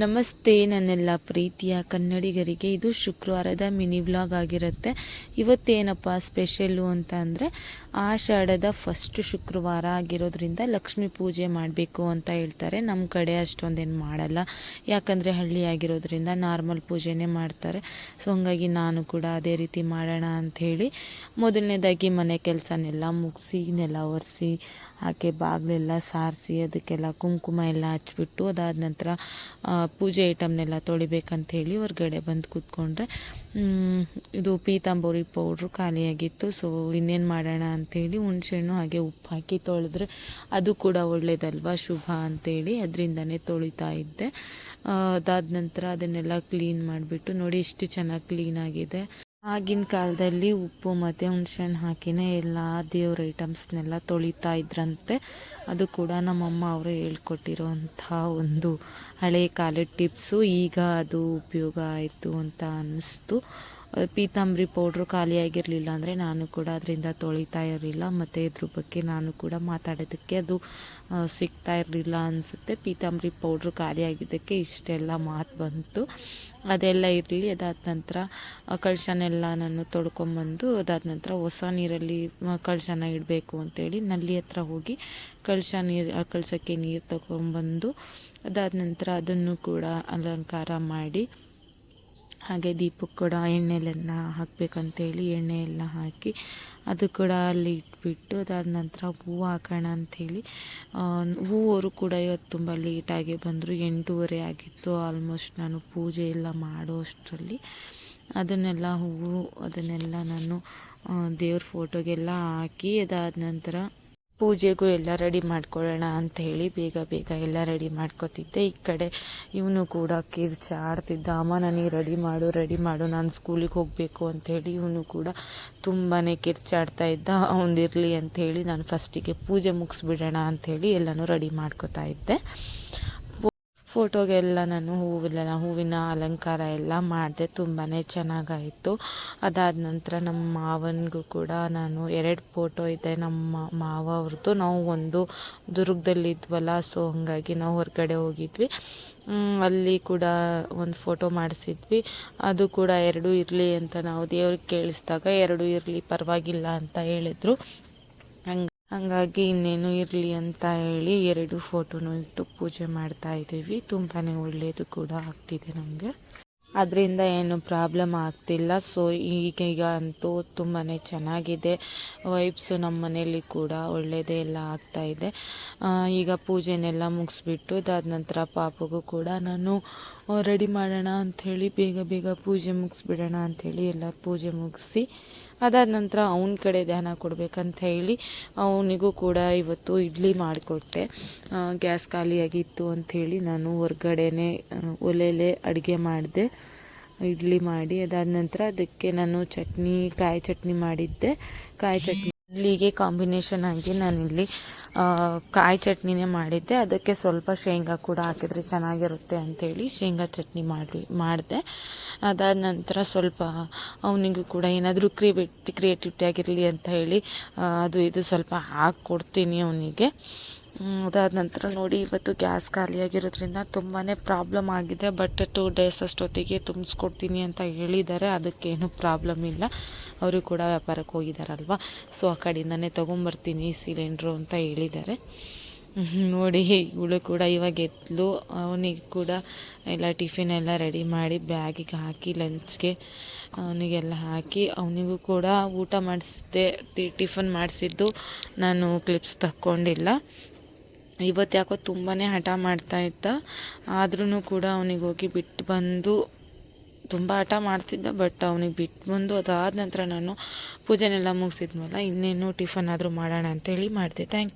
ನಮಸ್ತೆ ನನ್ನೆಲ್ಲ ಪ್ರೀತಿಯ ಕನ್ನಡಿಗರಿಗೆ. ಇದು ಶುಕ್ರವಾರದ ಮಿನಿ ವ್ಲಾಗ್ ಆಗಿರುತ್ತೆ. ಇವತ್ತೇನಪ್ಪ ಸ್ಪೆಷಲ್ಲು ಅಂತ ಅಂದರೆ, ಆಷಾಢದ ಫಸ್ಟ್ ಶುಕ್ರವಾರ ಆಗಿರೋದ್ರಿಂದ ಲಕ್ಷ್ಮೀ ಪೂಜೆ ಮಾಡಬೇಕು ಅಂತ ಹೇಳ್ತಾರೆ. ನಮ್ಮ ಕಡೆ ಅಷ್ಟೊಂದೇನು ಮಾಡಲ್ಲ, ಯಾಕಂದರೆ ಹಳ್ಳಿ ಆಗಿರೋದ್ರಿಂದ ನಾರ್ಮಲ್ ಪೂಜೆನೇ ಮಾಡ್ತಾರೆ. ಸೊ ಹಂಗಾಗಿ ನಾನು ಕೂಡ ಅದೇ ರೀತಿ ಮಾಡೋಣ ಅಂಥೇಳಿ ಮೊದಲನೇದಾಗಿ ಮನೆ ಕೆಲಸನೆಲ್ಲ ಮುಗಿಸಿ, ನೆಲ ಒರೆಸಿ, ಹಾಗೆ ಬಾಗಿಲೆಲ್ಲ ಸಾರಿಸಿ, ಅದಕ್ಕೆಲ್ಲ ಕುಂಕುಮ ಎಲ್ಲ ಹಚ್ಬಿಟ್ಟು, ಅದಾದ ನಂತರ ಪೂಜೆ ಐಟಮ್ನೆಲ್ಲ ತೊಳಿಬೇಕಂಥೇಳಿ ಹೊರಗಡೆ ಬಂದು ಕೂತ್ಕೊಂಡ್ರೆ ಇದು ಪೀತಾಂಬರಿ ಪೌಡ್ರು ಖಾಲಿಯಾಗಿತ್ತು. ಸೊ ಇನ್ನೇನು ಮಾಡೋಣ ಅಂಥೇಳಿ ಹುಣಸೆಹಣ್ಣು ಹಾಗೆ ಉಪ್ಪು ಹಾಕಿ ತೊಳೆದ್ರೆ ಅದು ಕೂಡ ಒಳ್ಳೇದಲ್ವ, ಶುಭ ಅಂಥೇಳಿ ಅದರಿಂದನೇ ತೊಳಿತಾ ಇದ್ದೆ. ಅದಾದ ನಂತರ ಅದನ್ನೆಲ್ಲ ಕ್ಲೀನ್ ಮಾಡಿಬಿಟ್ಟು ನೋಡಿ ಎಷ್ಟು ಚೆನ್ನಾಗಿ ಕ್ಲೀನಾಗಿದೆ. ಆಗಿನ ಕಾಲದಲ್ಲಿ ಉಪ್ಪು ಮತ್ತು ಹುಣಸೆಹಣ್ಣು ಹಾಕಿನೇ ಎಲ್ಲ ದೇವ್ರ ಐಟಮ್ಸ್ನೆಲ್ಲ ತೊಳಿತಾ ಇದ್ರಂತೆ. ಅದು ಕೂಡ ನಮ್ಮಮ್ಮ ಅವರು ಹೇಳ್ಕೊಟ್ಟಿರೋಂಥ ಒಂದು ಹಳೆ ಕಾಲದ ಟಿಪ್ಸು. ಈಗ ಅದು ಉಪಯೋಗ ಆಯಿತು ಅಂತ ಅನ್ನಿಸ್ತು. ಪೀತಾಂಬರಿ ಪೌಡ್ರು ಖಾಲಿಯಾಗಿರಲಿಲ್ಲ ಅಂದರೆ ನಾನು ಕೂಡ ಅದರಿಂದ ತೊಳಿತಾ ಇರಲಿಲ್ಲ, ಮತ್ತು ಇದ್ರ ಬಗ್ಗೆ ನಾನು ಕೂಡ ಮಾತಾಡೋದಕ್ಕೆ ಅದು ಸಿಗ್ತಾ ಇರಲಿಲ್ಲ ಅನಿಸುತ್ತೆ. ಪೀತಾಂಬರಿ ಪೌಡ್ರು ಖಾಲಿಯಾಗಿದ್ದಕ್ಕೆ ಇಷ್ಟೆಲ್ಲ ಮಾತು ಬಂತು. ಅದೆಲ್ಲ ಇರಲಿ. ಅದಾದ ನಂತರ ಕಳಶನೆಲ್ಲ ನಾನು ತೊಳ್ಕೊಂಬಂದು, ಅದಾದ ನಂತರ ಹೊಸ ನೀರಲ್ಲಿ ಕಳಶನ ಇಡಬೇಕು ಅಂತೇಳಿ ನಲ್ಲಿ ಹತ್ರ ಹೋಗಿ ಕಳಶಕ್ಕೆ ನೀರು ತಗೊಂಬಂದು, ಅದಾದ ನಂತರ ಅದನ್ನು ಕೂಡ ಅಲಂಕಾರ ಮಾಡಿ, ಹಾಗೆ ದೀಪಕ್ಕೆ ಕೂಡ ಎಣ್ಣೆಲೆಲ್ಲ ಹಾಕಬೇಕಂತೇಳಿ ಎಣ್ಣೆ ಎಲ್ಲ ಹಾಕಿ ಅದು ಕೂಡ ಅಲ್ಲಿ ಇಟ್ಬಿಟ್ಟು, ಅದಾದ ನಂತರ ಹೂವು ಹಾಕೋಣ ಅಂಥೇಳಿ ಹೂವರು ಕೂಡ ಇವತ್ತು ತುಂಬ ಲೇಟಾಗಿ ಬಂದರು. 8:30 ಆಗಿತ್ತು ಆಲ್ಮೋಸ್ಟ್. ನಾನು ಪೂಜೆ ಎಲ್ಲ ಮಾಡೋ ಅಷ್ಟರಲ್ಲಿ ಅದನ್ನೆಲ್ಲ ಅದನ್ನೆಲ್ಲ ನಾನು ದೇವ್ರ ಫೋಟೋಗೆಲ್ಲ ಹಾಕಿ, ಅದಾದ ನಂತರ ಪೂಜೆಗೂ ಎಲ್ಲ ರೆಡಿ ಮಾಡ್ಕೊಳ್ಳೋಣ ಅಂತ ಹೇಳಿ ಬೇಗ ಎಲ್ಲ ರೆಡಿ ಮಾಡ್ಕೊತಿದ್ದೆ. ಈ ಕಡೆ ಇವನು ಕೂಡ ಕಿರ್ಚಾಡ್ತಿದ್ದ, ಅಮ್ಮ ನನಗೆ ರೆಡಿ ಮಾಡು ನಾನು ಸ್ಕೂಲಿಗೆ ಹೋಗಬೇಕು ಅಂಥೇಳಿ. ಇವನು ಕೂಡ ತುಂಬಾ ಕಿರ್ಚಾಡ್ತಾ ಇದ್ದ. ಅವನಿರಲಿ ಅಂಥೇಳಿ ನಾನು ಫಸ್ಟಿಗೆ ಪೂಜೆ ಮುಗಿಸ್ಬಿಡೋಣ ಅಂಥೇಳಿ ಎಲ್ಲನೂ ರೆಡಿ ಮಾಡ್ಕೊತಾ ಇದ್ದೆ. ಫೋಟೋಗೆಲ್ಲ ನಾನು ಹೂವಿನ ಅಲಂಕಾರ ಎಲ್ಲ ಮಾಡಿದೆ. ತುಂಬಾ ಚೆನ್ನಾಗಾಯಿತು. ಅದಾದ ನಂತರ ನಮ್ಮ ಮಾವನಿಗೂ ಕೂಡ ನಾನು 2 ಫೋಟೋ ಇದೆ ನಮ್ಮ ಮಾವ ಅವ್ರದ್ದು. ನಾವು ಒಂದು ದುರ್ಗದಲ್ಲಿದ್ವಲ್ಲ, ಸೊ ಹಾಗಾಗಿ ನಾವು ಹೊರಗಡೆ ಹೋಗಿದ್ವಿ. ಅಲ್ಲಿ ಕೂಡ ಒಂದು ಫೋಟೋ ಮಾಡಿಸಿದ್ವಿ. ಅದು ಕೂಡ 2 ಇರಲಿ ಅಂತ ನಾವು ದೇವ್ರಿಗೆ ಕೇಳಿಸಿದಾಗ 2 ಇರಲಿ ಪರವಾಗಿಲ್ಲ ಅಂತ ಹೇಳಿದರು. ಹಾಗಾಗಿ ಇನ್ನೇನು ಇರಲಿ ಅಂತ ಹೇಳಿ 2 ಫೋಟೋನೂ ಇಟ್ಟು ಪೂಜೆ ಮಾಡ್ತಾ ಇದ್ದೀವಿ. ತುಂಬಾ ಒಳ್ಳೆಯದು ಕೂಡ ಆಗ್ತಿದೆ ನಮಗೆ, ಅದರಿಂದ ಏನು ಪ್ರಾಬ್ಲಮ್ ಆಗ್ತಿಲ್ಲ. ಸೊ ಈಗ ಅಂತೂ ತುಂಬಾ ಚೆನ್ನಾಗಿದೆ ವೈಬ್ಸು. ನಮ್ಮ ಮನೆಯಲ್ಲಿ ಕೂಡ ಒಳ್ಳೆಯದೇ ಎಲ್ಲ ಆಗ್ತಾಯಿದೆ. ಈಗ ಪೂಜೆನೆಲ್ಲ ಮುಗಿಸ್ಬಿಟ್ಟು, ಅದಾದ ನಂತರ ಪಾಪಗೂ ಕೂಡ ನಾನು ರೆಡಿ ಮಾಡೋಣ ಅಂಥೇಳಿ ಬೇಗ ಪೂಜೆ ಮುಗಿಸ್ಬಿಡೋಣ ಅಂಥೇಳಿ ಎಲ್ಲ ಪೂಜೆ ಮುಗಿಸಿ, ಅದಾದ ನಂತರ ಅವನ ಕಡೆ ಧ್ಯಾನ ಕೊಡಬೇಕಂತ ಹೇಳಿ ಅವನಿಗೂ ಕೂಡ ಇವತ್ತು ಇಡ್ಲಿ ಮಾಡಿಕೊಟ್ಟೆ. ಗ್ಯಾಸ್ ಖಾಲಿಯಾಗಿತ್ತು ಅಂಥೇಳಿ ನಾನು ಹೊರ್ಗಡೆನೇ ಒಲೆಯಲ್ಲೇ ಅಡುಗೆ ಮಾಡಿದೆ, ಇಡ್ಲಿ ಮಾಡಿ. ಅದಾದ ನಂತರ ಅದಕ್ಕೆ ನಾನು ಕಾಯಿ ಚಟ್ನಿ ಮಾಡಿದ್ದೆ. ಕಾಯಿ ಚಟ್ನಿ ಇಡ್ಲಿಗೆ ಕಾಂಬಿನೇಷನ್ ಆಗಿ ನಾನಿಲ್ಲಿ ಕಾಯಿ ಚಟ್ನಿನೇ ಮಾಡಿದ್ದೆ. ಅದಕ್ಕೆ ಸ್ವಲ್ಪ ಶೇಂಗಾ ಕೂಡ ಹಾಕಿದರೆ ಚೆನ್ನಾಗಿರುತ್ತೆ ಅಂಥೇಳಿ ಶೇಂಗಾ ಚಟ್ನಿ ಮಾಡಿದೆ. ಅದಾದ ನಂತರ ಸ್ವಲ್ಪ ಅವನಿಗೂ ಕೂಡ ಏನಾದರೂ ಕ್ರಿಯೇಟಿವಿಟಿ ಆಗಿರಲಿ ಅಂತ ಹೇಳಿ ಅದು ಇದು ಸ್ವಲ್ಪ ಹಾಕ್ಕೊಡ್ತೀನಿ ಅವನಿಗೆ. ಅದಾದ ನಂತರ ನೋಡಿ, ಇವತ್ತು ಗ್ಯಾಸ್ ಖಾಲಿಯಾಗಿರೋದ್ರಿಂದ ತುಂಬಾ ಪ್ರಾಬ್ಲಮ್ ಆಗಿದೆ. ಬಟ್ 2 ಡೇಸ್ ಅಷ್ಟೊತ್ತಿಗೆ ತುಂಬಿಸ್ಕೊಡ್ತೀನಿ ಅಂತ ಹೇಳಿದ್ದಾರೆ. ಅದಕ್ಕೇನು ಪ್ರಾಬ್ಲಮ್ ಇಲ್ಲ. ಅವರು ಕೂಡ ವ್ಯಾಪಾರಕ್ಕೆ ಹೋಗಿದ್ದಾರಲ್ವ, ಸೊ ಆ ಕಡೆಯಿಂದನೇ ತೊಗೊಂಬರ್ತೀನಿ ಸಿಲಿಂಡ್ರು ಅಂತ ಹೇಳಿದ್ದಾರೆ. ನೋಡಿ, ಇವಳು ಕೂಡ ಇವಾಗ ಎತ್ತಲು. ಅವನಿಗೆ ಕೂಡ ಎಲ್ಲ ಟಿಫಿನ್ ಎಲ್ಲ ರೆಡಿ ಮಾಡಿ ಬ್ಯಾಗಿಗೆ ಹಾಕಿ ಲಂಚ್ಗೆ ಅವನಿಗೆಲ್ಲ ಹಾಕಿ, ಅವನಿಗೂ ಕೂಡ ಊಟ ಮಾಡಿಸಿದ್ದೆ. ಟಿಫನ್ ಮಾಡಿಸಿದ್ದು ನಾನು ಕ್ಲಿಪ್ಸ್ ತಕ್ಕೊಂಡಿಲ್ಲ. ಇವತ್ತು ಯಾಕೋ ತುಂಬಾ ಹಠ ಮಾಡ್ತಾ ಇದ್ದ. ಆದ್ರೂ ಕೂಡ ಅವನಿಗೆ ಹೋಗಿ ಬಿಟ್ಟು ಬಂದು, ತುಂಬ ಹಠ ಮಾಡ್ತಿದ್ದ, ಬಟ್ ಅವನಿಗೆ ಬಿಟ್ಟು ಬಂದು ಅದಾದ ನಂತರ ನಾನು ಪೂಜೆನೆಲ್ಲ ಮುಗಿಸಿದ್ಮೇಲೆ ಇನ್ನೇನು ಟಿಫನ್ ಆದರೂ ಮಾಡೋಣ ಅಂತೇಳಿ ಮಾಡಿದೆ. Thank you.